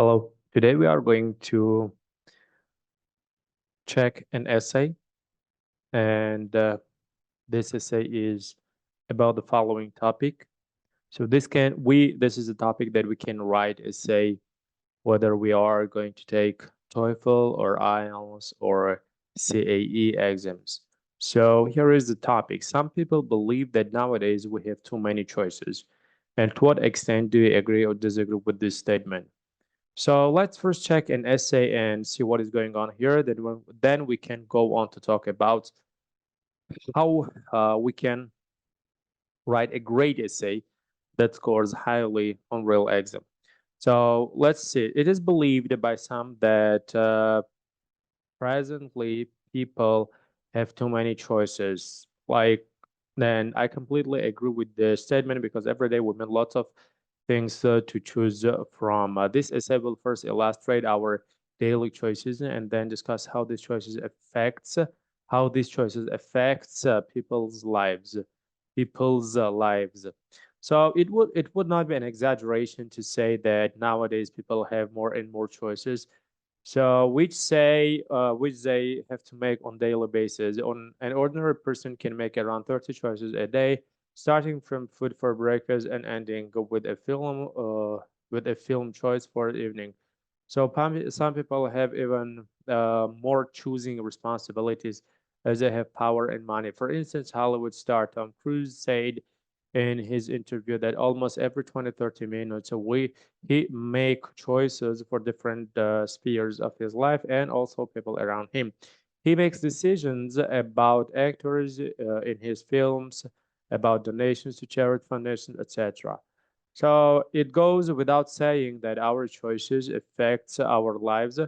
Hello. Today we are going to check an essay, and this essay is about the following topic. So this is a topic that we can write essay whether we are going to take TOEFL or IELTS or CAE exams. So here is the topic. Some people believe that nowadays we have too many choices. And to what extent do you agree or disagree with this statement? So let's first check an essay and see what is going on here. Then we can go on to talk about how we can write a great essay that scores highly on real exam. So let's see. It is believed by some that presently people have too many choices. Then I completely agree with the statement because every day we make lots of things to choose from. This essay will first illustrate our daily choices and then discuss how these choices affects people's lives. So it would not be an exaggeration to say that nowadays people have more and more choices. So which they have to make on daily basis. On an ordinary person can make around 30 choices a day, starting from food for breakfast and ending with a film choice for the evening. So some people have even more choosing responsibilities as they have power and money. For instance, Hollywood star Tom Cruise said in his interview that almost every 20, 30 minutes he make choices for different spheres of his life and also people around him. He makes decisions about actors in his films, about donations to charity foundations, etc. So it goes without saying that our choices affect our lives,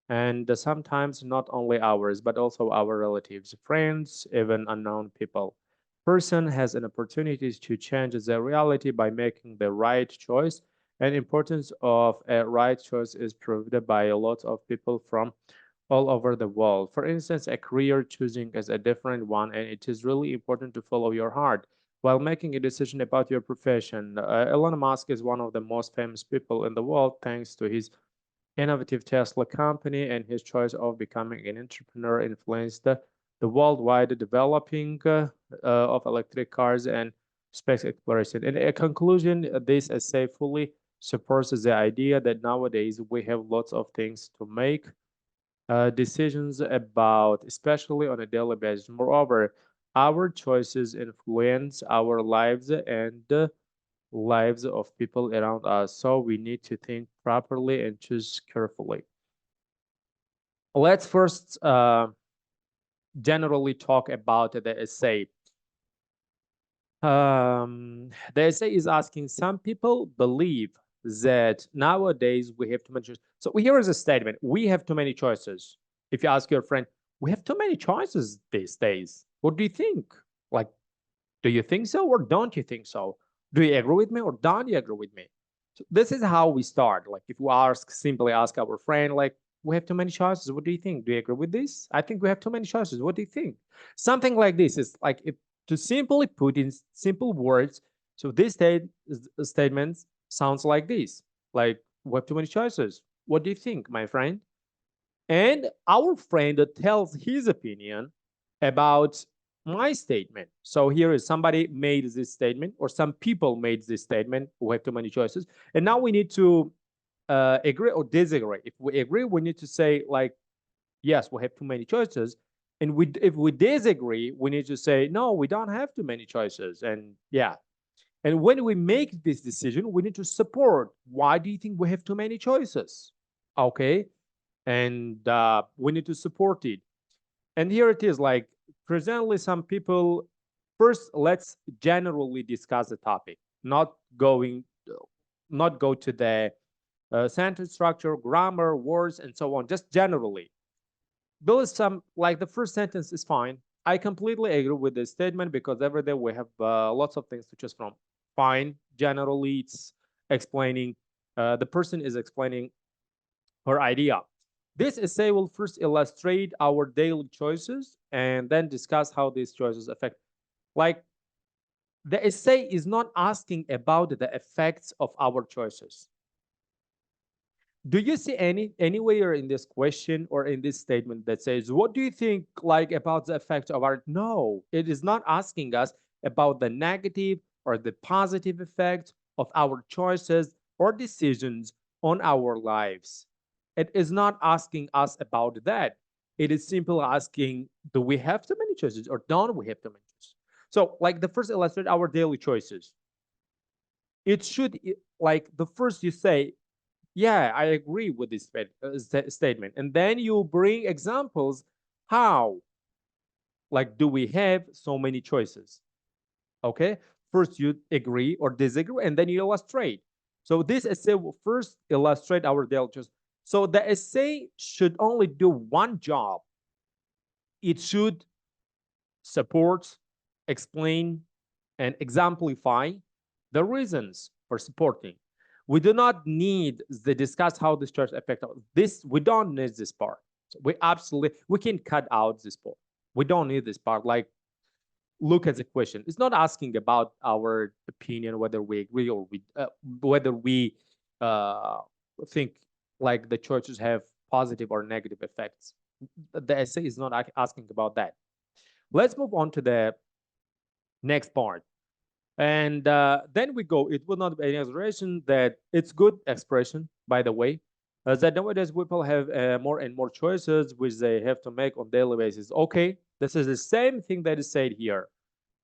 and sometimes not only ours, but also our relatives, friends, even unknown people. Person has an opportunity to change their reality by making the right choice. And importance of a right choice is proved by a lot of people from all over the world. For instance, a career choosing is a different one, and it is really important to follow your heart while making a decision about your profession. Elon Musk is one of the most famous people in the world thanks to his innovative Tesla company, and his choice of becoming an entrepreneur influenced the worldwide developing of electric cars and space exploration. In a conclusion, this essay fully supports the idea that nowadays we have lots of things to make decisions about, especially on a daily basis. Moreover, our choices influence our lives and lives of people around us. So we need to think properly and choose carefully. Let's first generally talk about the essay. The essay is asking, some people believe that nowadays we have too many choices. So here is a statement. We have too many choices. If you ask your friend, we have too many choices these days. What do you think? Like, do you think so or don't you think so? Do you agree with me or don't you agree with me? So this is how we start. Like if we simply ask our friend, like, we have too many choices. What do you think? Do you agree with this? I think we have too many choices. What do you think? Something like this is like if to simply put in simple words. So this statement sounds like this: like we have too many choices. What do you think, my friend? And our friend tells his opinion about my statement. So here is somebody made this statement, or some people made this statement who have too many choices. And now we need to agree or disagree. If we agree, we need to say, like, yes, we have too many choices. And if we disagree, we need to say, no, we don't have too many choices. And yeah. And when we make this decision, we need to support. Why do you think we have too many choices? Okay. And we need to support it. And here it is, like, presently some people, first let's generally discuss the topic, not go to the sentence structure, grammar, words, and so on, just generally. Bill, some, like, the first sentence is fine. I completely agree with this statement because every day we have lots of things to choose from. Fine. Generally, it's explaining, the person is explaining her idea. This essay will first illustrate our daily choices and then discuss how these choices affect. Like, the essay is not asking about the effects of our choices. Do you see anywhere in this question or in this statement that says, what do you think like about the effect of art? No, it is not asking us about the negative or the positive effect of our choices or decisions on our lives. It is not asking us about that. It is simply asking, do we have too many choices or don't we have too many choices? So like the first illustrate our daily choices. It should like the first you say, yeah, I agree with this statement. And then you bring examples how, like, do we have so many choices? Okay. First, you agree or disagree, and then you illustrate. So this essay will first illustrate our daily choices. So the essay should only do one job. It should support, explain, and exemplify the reasons for supporting. We do not need to discuss how this church affects this. We don't need this part. We absolutely we can cut out this part. We don't need this part. Like look at the question. It's not asking about our opinion whether we agree or whether we uh, think like the churches have positive or negative effects. The essay is not asking about that. Let's move on to the next part. And then we go, it will not be any exaggeration that it's good expression, by the way, that nowadays people have more and more choices which they have to make on daily basis. Okay, this is the same thing that is said here.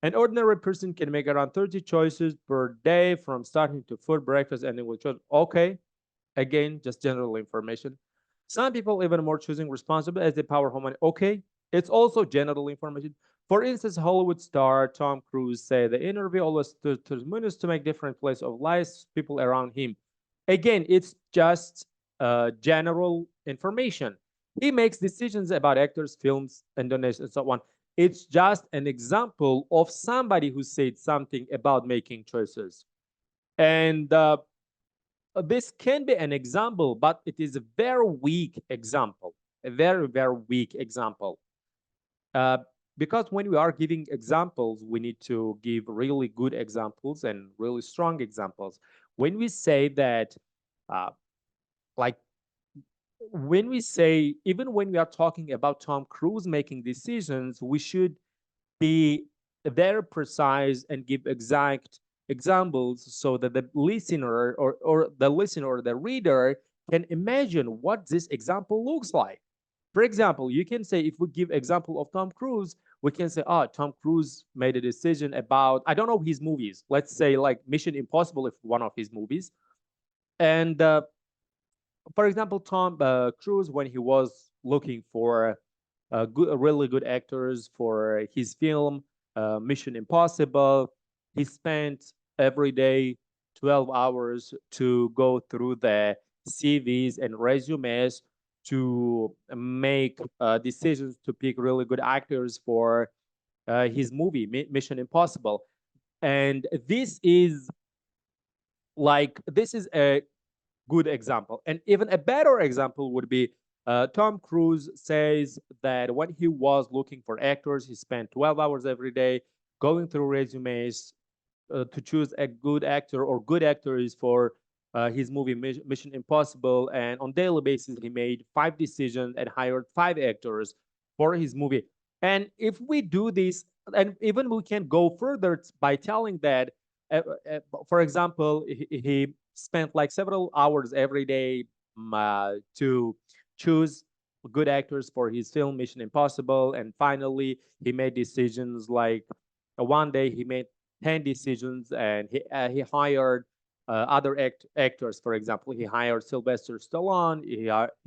An ordinary person can make around 30 choices per day from starting to food, breakfast, and with choice. Okay, again, just general information. Some people even more choosing responsible as they power home money. Okay, it's also general information. For instance, Hollywood star Tom Cruise said the interview always to minutes to make different place of lives, people around him. Again, it's just general information. He makes decisions about actors, films, and donations, and so on. It's just an example of somebody who said something about making choices. And this can be an example, but it is a very weak example, a very, very weak example. Uh, because when we are giving examples, we need to give really good examples and really strong examples. When we say that, uh, like, when we say, even when we are talking about Tom Cruise making decisions, we should be very precise and give exact examples so that the listener or the listener or the reader can imagine what this example looks like. For example, you can say, if we give example of Tom Cruise, we can say, oh, Tom Cruise made a decision about, I don't know, his movies. Let's say like Mission Impossible, if one of his movies. And for example, Tom Cruise, when he was looking for really good actors for his film Mission Impossible, he spent every day 12 hours to go through the CVs and resumes to make decisions to pick really good actors for his movie Mission Impossible. And this is a good example. And even a better example would be Tom Cruise says that when he was looking for actors, he spent 12 hours every day going through resumes to choose a good actor or good actors for his movie Mission Impossible. And on daily basis, he made 5 decisions and hired 5 actors for his movie. And if we do this, and even we can go further by telling that, uh, uh, for example, he spent like several hours every day to choose good actors for his film Mission Impossible. And finally, he made decisions like one day he made 10 decisions and he hired other actors. For example, he hired Sylvester Stallone,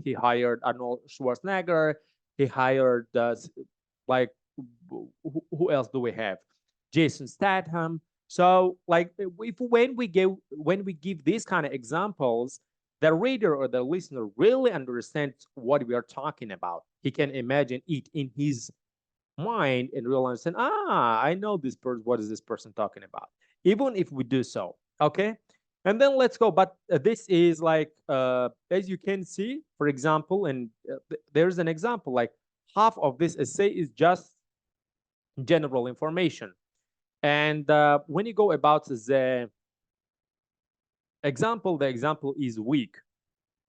he hired Arnold Schwarzenegger, he hired like who else do we have? Jason Statham. So like if when we give these kind of examples, the reader or the listener really understands what we are talking about. He can imagine it in his mind and realize, I know this person, what is this person talking about? Even if we do so, okay? And then let's go. But this is like, as you can see, for example, and there's an example, like half of this essay is just general information. And when you go about the example is weak.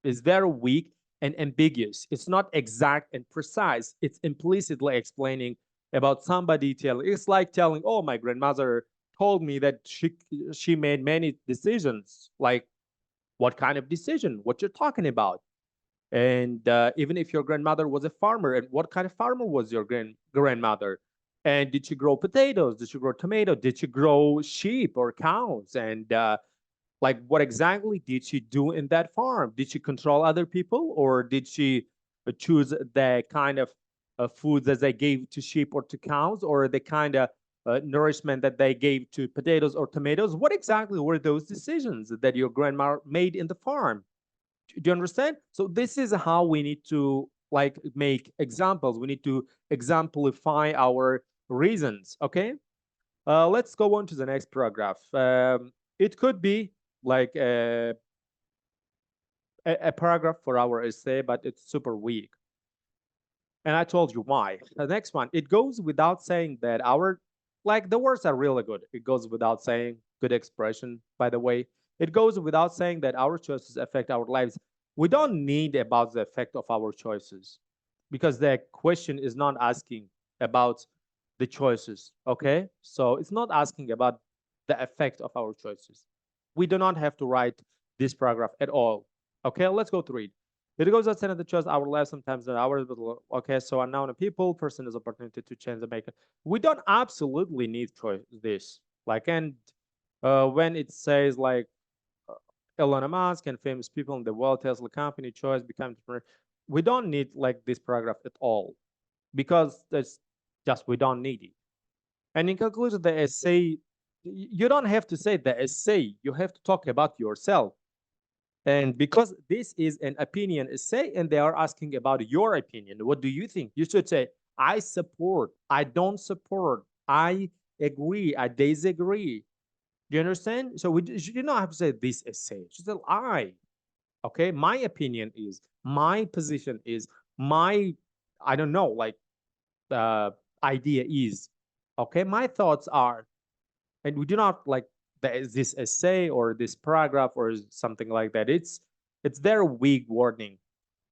It's very weak and ambiguous. It's not exact and precise. It's implicitly explaining about somebody telling. It's like telling, "Oh, my grandmother told me that she made many decisions." Like, what kind of decision? What you're talking about? And even if your grandmother was a farmer, and what kind of farmer was your grandmother? And did she grow potatoes? Did she grow tomato? Did she grow sheep or cows? And like, what exactly did she do in that farm? Did she control other people, or did she choose the kind of foods that they gave to sheep or to cows, or the kind of nourishment that they gave to potatoes or tomatoes? What exactly were those decisions that your grandma made in the farm? Do you understand? So this is how we need to like make examples. We need to exemplify our reasons. Okay. Let's go on to the next paragraph. It could be like a paragraph for our essay, but it's super weak. And I told you why. The next one, it goes without saying that our, like, the words are really good. It goes without saying, good expression, by the way. It goes without saying that our choices affect our lives. We don't need about the effect of our choices, because the question is not asking about the choices. Okay. So it's not asking about the effect of our choices. We do not have to write this paragraph at all. Okay. Let's go through it. It goes outside of the choice our lives, sometimes not ours, but okay. So unknown people, person is opportunity to change the maker. We don't absolutely need choice this. Like, and when it says like Elon Musk and famous people in the world, Tesla company, choice, become entrepreneur, we don't need like this paragraph at all, because that's just, we don't need it. And in conclusion, the essay, you don't have to say the essay, you have to talk about yourself. And because this is an opinion essay and they are asking about your opinion, what do you think? You should say, I support, I don't support, I agree, I disagree. Do you understand? So you do not have to say this essay. Just say I. Okay, my opinion is, my position is, my, I don't know, like uh, idea is. Okay, my thoughts are, and we do not like this essay or this paragraph or something like that. It's their weak wording.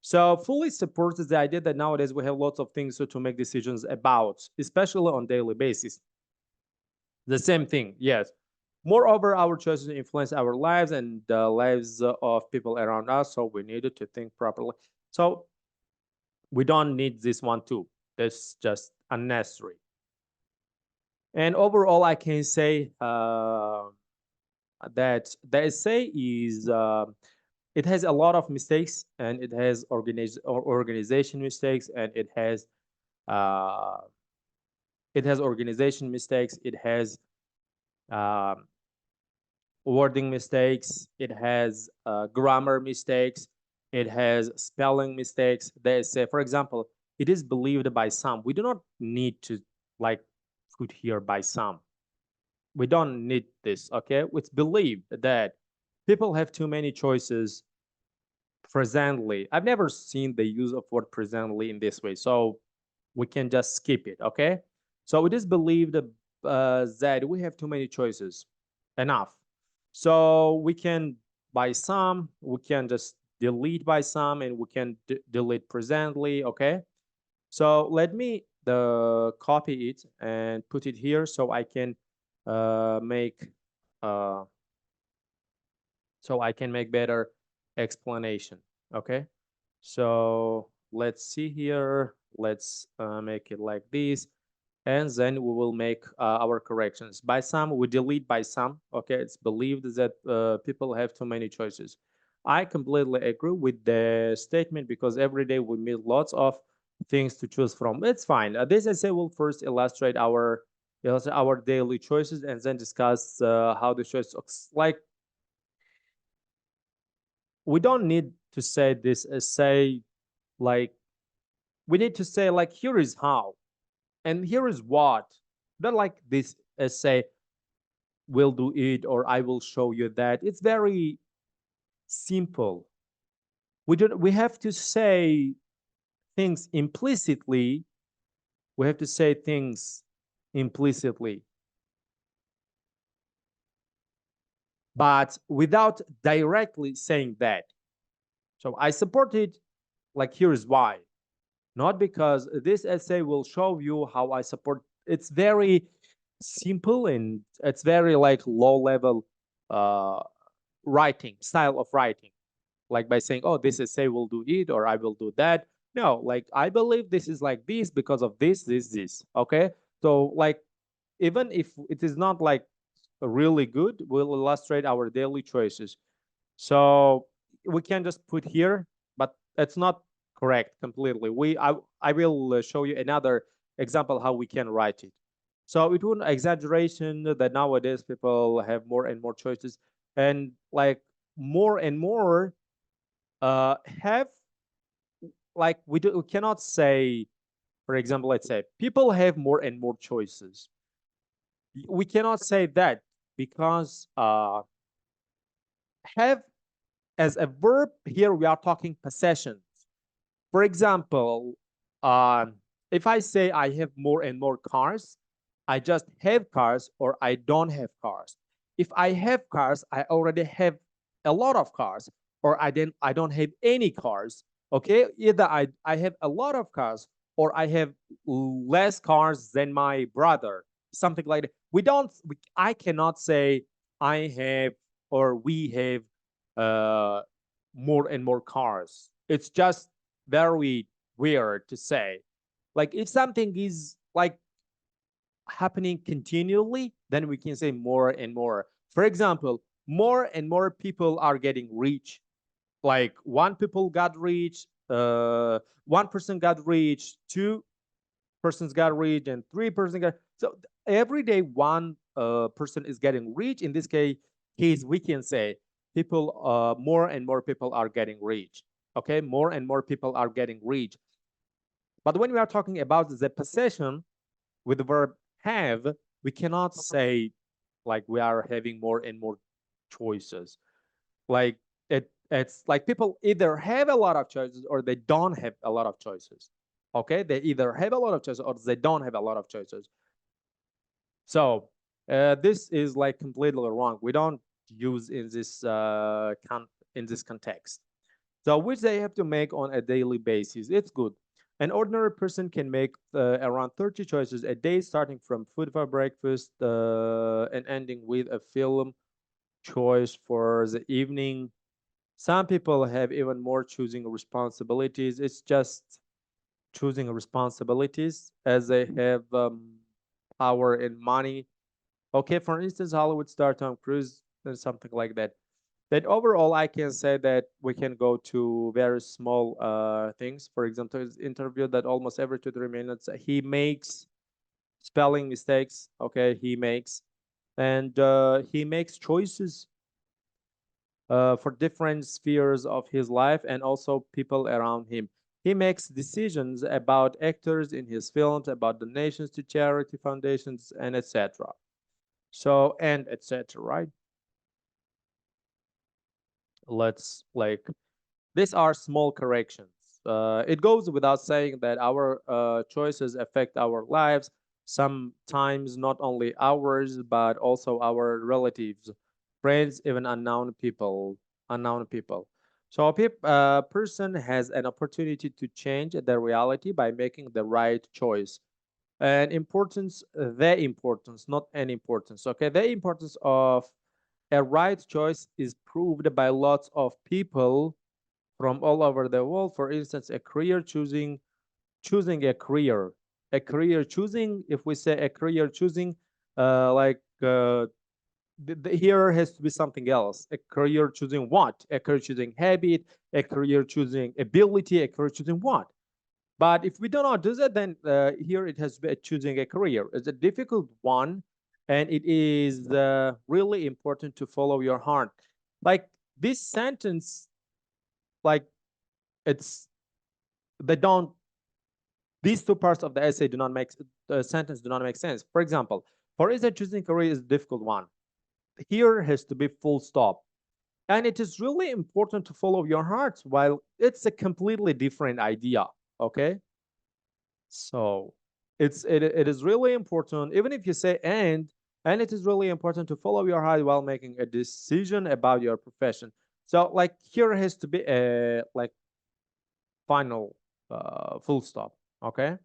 So fully supports the idea that nowadays we have lots of things to make decisions about, especially on daily basis. The same thing, yes. Moreover, our choices influence our lives and the lives of people around us, so we needed to think properly. So we don't need this one too. That's just unnecessary. And overall, I can say that the essay is it has a lot of mistakes, and it has organization mistakes, and uh, it has organization mistakes, it has um, wording mistakes, it has grammar mistakes, it has spelling mistakes. The essay, for example, it is believed by some. We do not need to like put here by some. We don't need this. Okay, it's believed that people have too many choices presently. I've never seen the use of word presently in this way, so we can just skip it. Okay, so it is believed that we have too many choices, enough. So we can, by some, we can just delete by some, and we can delete presently. Okay, so let me copy it and put it here so I can make uh, better explanation. Okay, so let's see here. Let's make it like this, and then we will make our corrections. By some, we delete by some. Okay, it's believed that people have too many choices. I completely agree with the statement, because every day we meet lots of things to choose from. It's fine. This essay will first illustrate our daily choices, and then discuss how the choice looks like. We don't need to say this essay like, we need to say like, here is how and here is what. Not like this essay will do it, or I will show you that. It's very simple. We have to say things implicitly. We have to say things implicitly, but without directly saying that. So I support it. Like, here is why. Not because this essay will show you how I support. It's very simple and it's very like low level uh, writing style of writing, like by saying, oh, this essay will do it or I will do that. No, like I believe this is like this because of this. Okay. So like, even if it is not like really good, we'll illustrate our daily choices. So we can just put here, but it's not correct completely. I will show you another example how we can write it. So it wouldn't exaggeration that nowadays people have more and more choices, and like more and more have, like we cannot say, for example, let's say people have more and more choices. We cannot say that because have as a verb here we are talking possessions. For example, um, if I say I have more and more cars, I just have cars or I don't have cars. If I have cars, I already have a lot of cars, or I don't have any cars. Okay, either I have a lot of cars or I have less cars than my brother, something like that. I cannot say I have or we have uh, more and more cars. It's just very weird to say. Like, if something is like happening continually, then we can say more and more. For example, more and more people are getting rich. Like, one person got rich, two persons got rich, and three persons got. So every day one person is getting rich. In this case, we can say people, more and more people are getting rich. Okay, more and more people are getting rich. But when we are talking about the possession with the verb have, we cannot say like we are having more and more choices. Like, it's like people either have a lot of choices or they don't have a lot of choices. Okay, they either have a lot of choices or they don't have a lot of choices. So this is like completely wrong. We don't use in this context. So which they have to make on a daily basis. It's good. An ordinary person can make around 30 choices a day, starting from food for breakfast and ending with a film choice for the evening. Some people have even more choosing responsibilities. It's just choosing responsibilities as they have power and money. Okay, for instance, Hollywood star Tom Cruise and something like that. That overall, I can say that we can go to very small things. For example, his interview that almost every 2 3 minutes he makes spelling mistakes. Okay, he makes choices for different spheres of his life and also people around him. He makes decisions about actors in his films, about donations to charity foundations, and etc. So, and etc. Right? Let's like These are small corrections. It goes without saying that our choices affect our lives, sometimes not only ours, but also our relatives, friends, even unknown people. Unknown people. So a person has an opportunity to change their reality by making the right choice. And the importance, not an importance. Okay, the importance of a right choice is proved by lots of people from all over the world. For instance, a career choosing a career choosing. If we say a career choosing, like here has to be something else. A career choosing what? A career choosing habit. A career choosing ability. A career choosing what? But if we do not do that, then here it has to be choosing a career. It's a difficult one, and it is really important to follow your heart. Like this sentence, like it's they don't these two parts of the essay do not make the sentence do not make sense. For example, for instance, choosing career is a difficult one. Here has to be full stop. And it is really important to follow your heart while it's a completely different idea. Okay. So it is really important, even if you say and it is really important to follow your heart while making a decision about your profession. So like here has to be a like final full stop. Okay.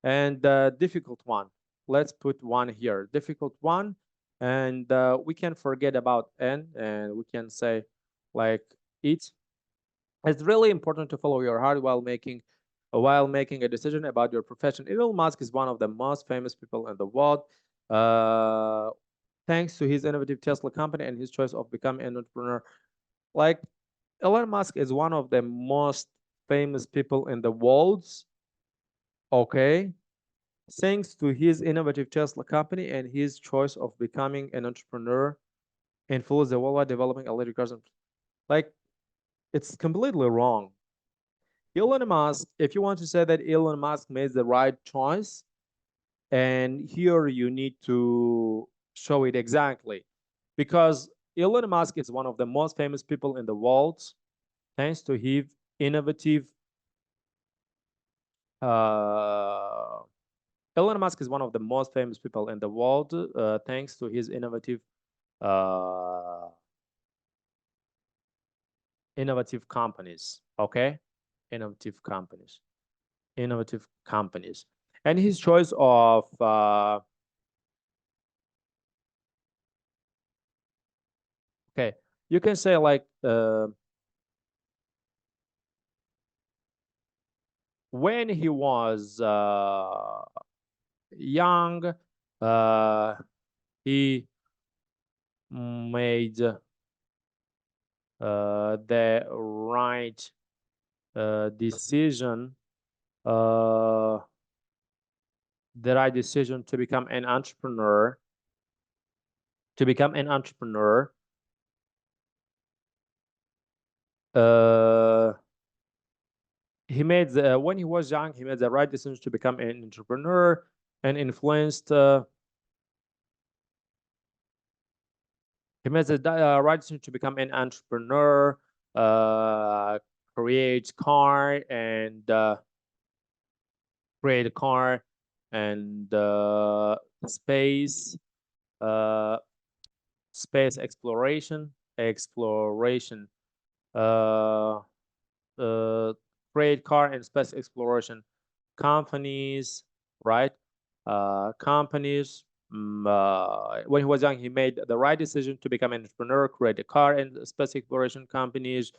And the difficult one, let's put one here, difficult one. And we can forget about N and we can say like it. It's really important to follow your heart while making a decision about your profession. Elon Musk is one of the most famous people in the world. Uh, Thanks to his innovative Tesla company and his choice of becoming an entrepreneur. Like Elon Musk is one of the most famous people in the world. Okay. Thanks to his innovative Tesla company and his choice of becoming an entrepreneur, influence the worldwide developing electric cars. Like it's completely wrong. Elon Musk, if you want to say that Elon Musk made the right choice, and here you need to show it exactly, because Elon Musk is one of the most famous people in the world, thanks to his innovative. Uh, Elon Musk is one of the most famous people in the world, thanks to his uh, innovative companies. Okay, innovative companies, innovative companies, and his choice of okay, you can say like when he was young, he made the right decision, uh, the right decision to become an entrepreneur, to become an entrepreneur. Uh, he made when he was young, he made the right decision to become an entrepreneur and influenced. He made the right decision to become an entrepreneur, uh, create car and create a car and space, uh, space exploration, uh, uh, create car and space exploration companies, right? Companies. When he was young, he made the right decision to become an entrepreneur, create a car and space exploration companies.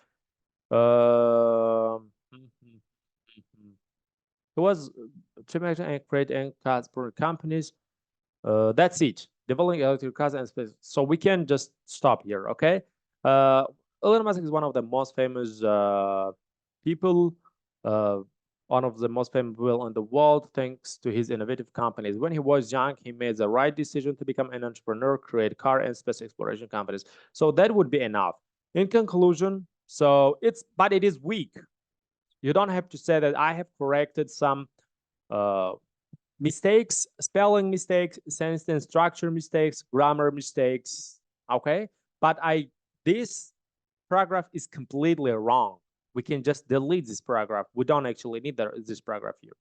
He was to make and create and transport companies. That's it. Developing electric cars and space. So we can just stop here, okay? Uh, Elon Musk is one of the most famous people, uh, one of the most famous people in the world, thanks to his innovative companies. When he was young, he made the right decision to become an entrepreneur, create car and space exploration companies. So that would be enough. In conclusion, so but it is weak. You don't have to say that I have corrected some uh, mistakes, spelling mistakes, sentence structure mistakes, grammar mistakes. Okay, but this paragraph is completely wrong. We can just delete this paragraph. We don't actually need this paragraph here.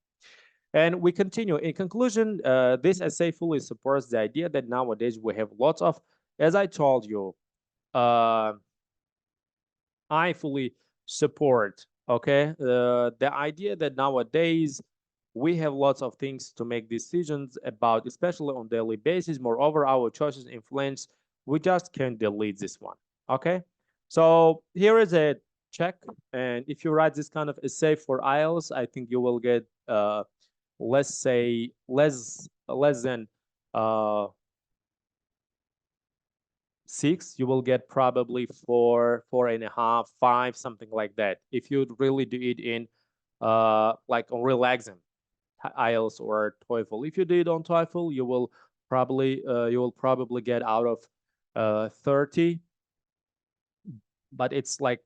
And we continue. In conclusion, this essay fully supports the idea that nowadays we have lots of, as I told you, uh, I fully support. Okay, the idea that nowadays we have lots of things to make decisions about, especially on daily basis. Moreover, our choices influence. We just can't delete this one. Okay, so here is a check, and if you write this kind of essay for IELTS, I think you will get let's say less than uh 6, you will get probably 4, 4.5, 5, something like that. If you really do it in like on real exam, IELTS or TOEFL. If you do it on TOEFL, you will probably get out of 30, but it's like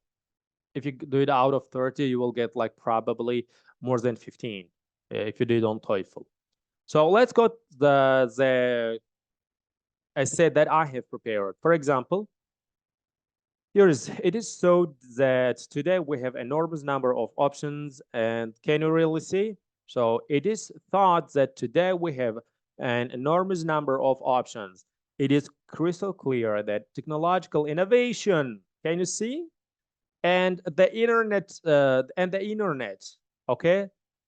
if you do it out of 30, you will get like probably more than 15 if you do it on TOEFL. So let's go to the essay that I have prepared. For example, it is so that today we have enormous number of options, and can you really see? So it is thought that today we have an enormous number of options. It is crystal clear that technological innovation Can you see? And the internet, okay,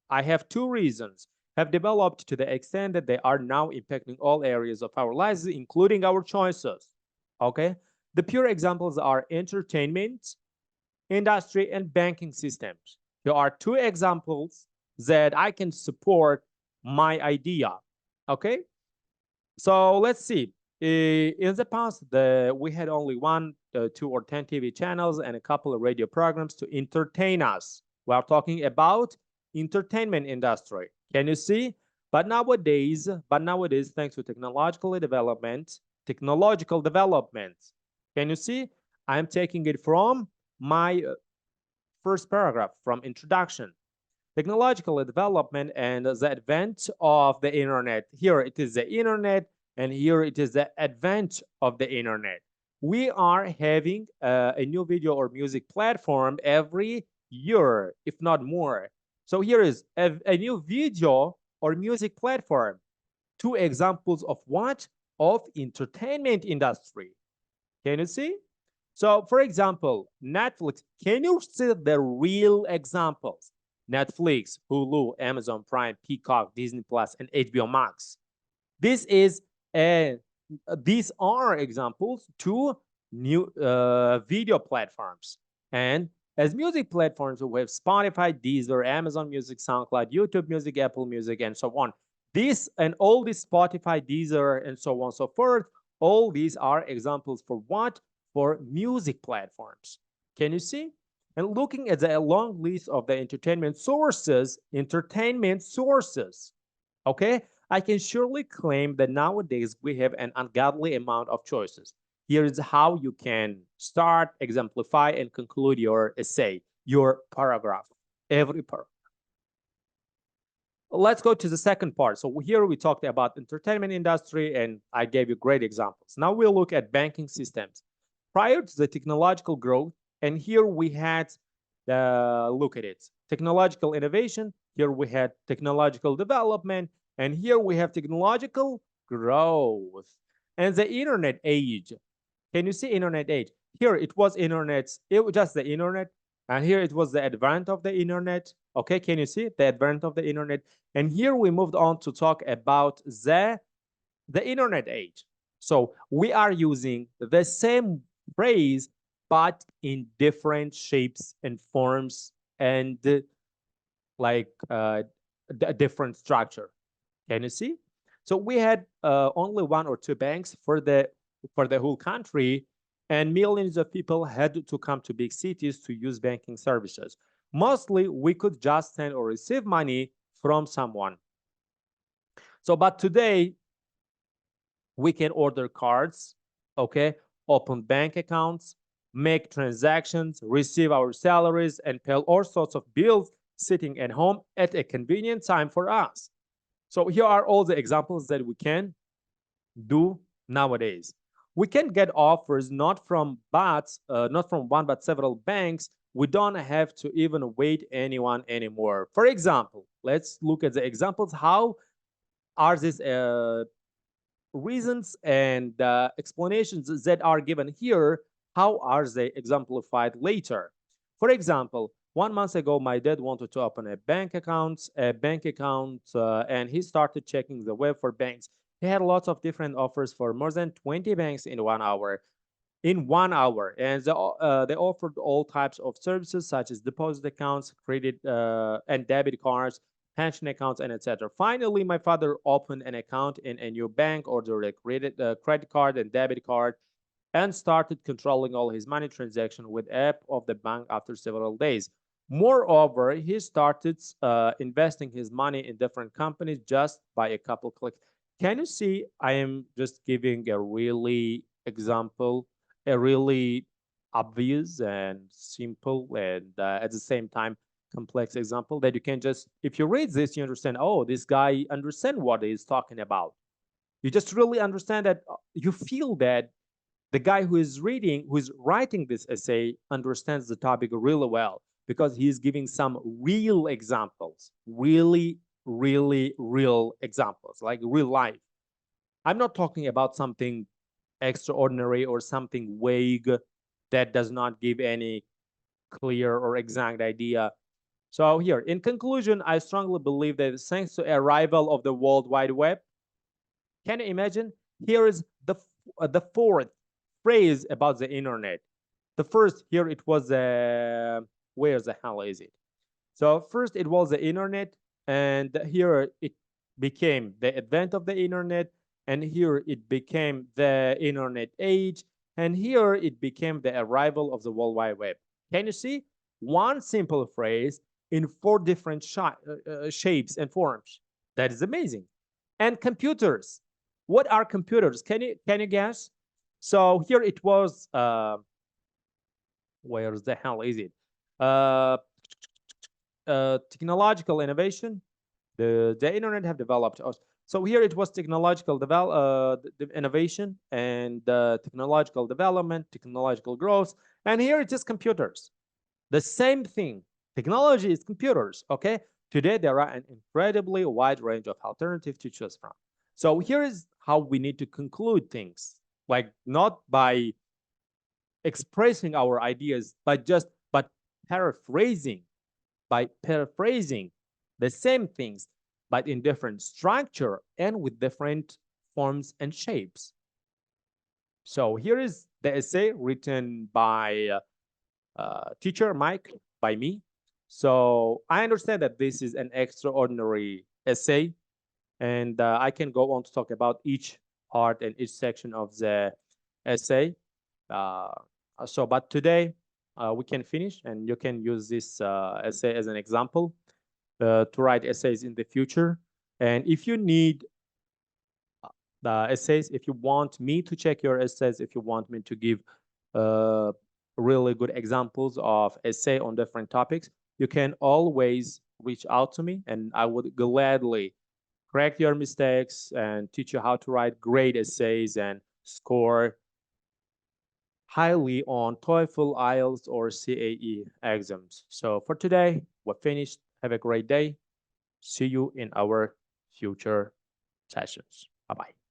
I have two reasons, have developed to the extent that they are now impacting all areas of our lives, including our choices. Okay, the pure examples are entertainment industry and banking systems. There are two examples that I can support my idea. Okay, so let's see. In the past, we had only one, 2 or 10 TV channels and a couple of radio programs to entertain us. We are talking about entertainment industry. Can you see? But nowadays, thanks to technological development, can you see? I'm taking it from my first paragraph, from introduction. Technological development and the advent of the internet. Here it is the internet, and here it is the advent of the internet. We are having a new video or music platform every year, if not more. So here is a new video or music platform. Two examples of what? Of entertainment industry. Can you see? So for example, Netflix, can you see the real examples? Netflix, Hulu, Amazon Prime, Peacock, Disney Plus, and HBO Max. This is a, these are examples to new video platforms. And as music platforms, we have Spotify, Deezer, Amazon Music, SoundCloud, YouTube Music, Apple Music, and so on. This and all these Spotify, Deezer, and so on and so forth, all these are examples for what? For music platforms. Can you see? And looking at the long list of the entertainment sources, okay, I can surely claim that nowadays we have an ungodly amount of choices. Here is how you can start, exemplify, and conclude your essay, your paragraph, every paragraph. Let's go to the second part. So here we talked about entertainment industry, and I gave you great examples. Now we'll look at banking systems. Prior to the technological growth, and here we had, look at it, technological innovation, here we had technological development, and here we have technological growth. And the internet age, can you see internet age? Here it was internet, it was just the internet, and here it was the advent of the internet. Okay, can you see the advent of the internet? And here we moved on to talk about the internet age. So we are using the same phrase, but in different shapes and forms and like a different structure. Can you see? So we had only one or two banks for the whole country, and millions of people had to come to big cities to use banking services. Mostly, we could just send or receive money from someone. So, but today, we can order cards, okay, open bank accounts, make transactions, receive our salaries, and pay all sorts of bills sitting at home at a convenient time for us. So here are all the examples that we can do nowadays. We can get offers not from one but several banks. We don't have to even wait anyone anymore. For example, let's look at the examples. How are these reasons and explanations that are given here? How are they exemplified later? For example, 1 month ago, my dad wanted to open a bank account, and he started checking the web for banks. He had lots of different offers for more than 20 banks in 1 hour. And they offered all types of services such as deposit accounts, credit and debit cards, pension accounts, and etc. Finally, my father opened an account in a new bank, ordered a credit card and debit card, and started controlling all his money transaction with app of the bank after several days. Moreover, he started investing his money in different companies just by a couple clicks. Can you see? I am just giving a really example, a really obvious and simple and at the same time complex example that you can just, if you read this, you understand, oh, this guy understands what he's talking about. You just really understand that, you feel that the guy who is writing this essay understands the topic really well, because he's giving some real examples, really, really real examples, like real life. I'm not talking about something extraordinary or something vague. that does not give any clear or exact idea. So here, in conclusion, I strongly believe that thanks to arrival of the World Wide Web, can you imagine? Here is the fourth phrase about the internet. The first here it was where the hell is it? So first it was the internet, and here it became the advent of the internet, and here it became the internet age, and here it became the arrival of the World Wide Web. Can you see? One simple phrase in four different shapes and forms. That is amazing. And computers. What are computers? Can you guess? So here it was. Where the hell is it? Uh, Technological innovation. The internet have developed. So here it was technological innovation and technological development, technological growth, and here it is computers. The same thing. Technology is computers. Okay. Today there are an incredibly wide range of alternatives to choose from. So here is how we need to conclude things, like not by expressing our ideas, but paraphrasing by paraphrasing the same things, but in different structure and with different forms and shapes. So here is the essay written by teacher Mike, by me. So I understand that this is an extraordinary essay, and I can go on to talk about each part and each section of the essay. Uh, but today we can finish, and you can use this essay as an example to write essays in the future. And if you need the essays, if you want me to check your essays, if you want me to give uh, really good examples of essay on different topics, you can always reach out to me, and I would gladly correct your mistakes and teach you how to write great essays and score highly on TOEFL, IELTS, or CAE exams. So for today, we're finished. Have a great day. See you in our future sessions. Bye bye.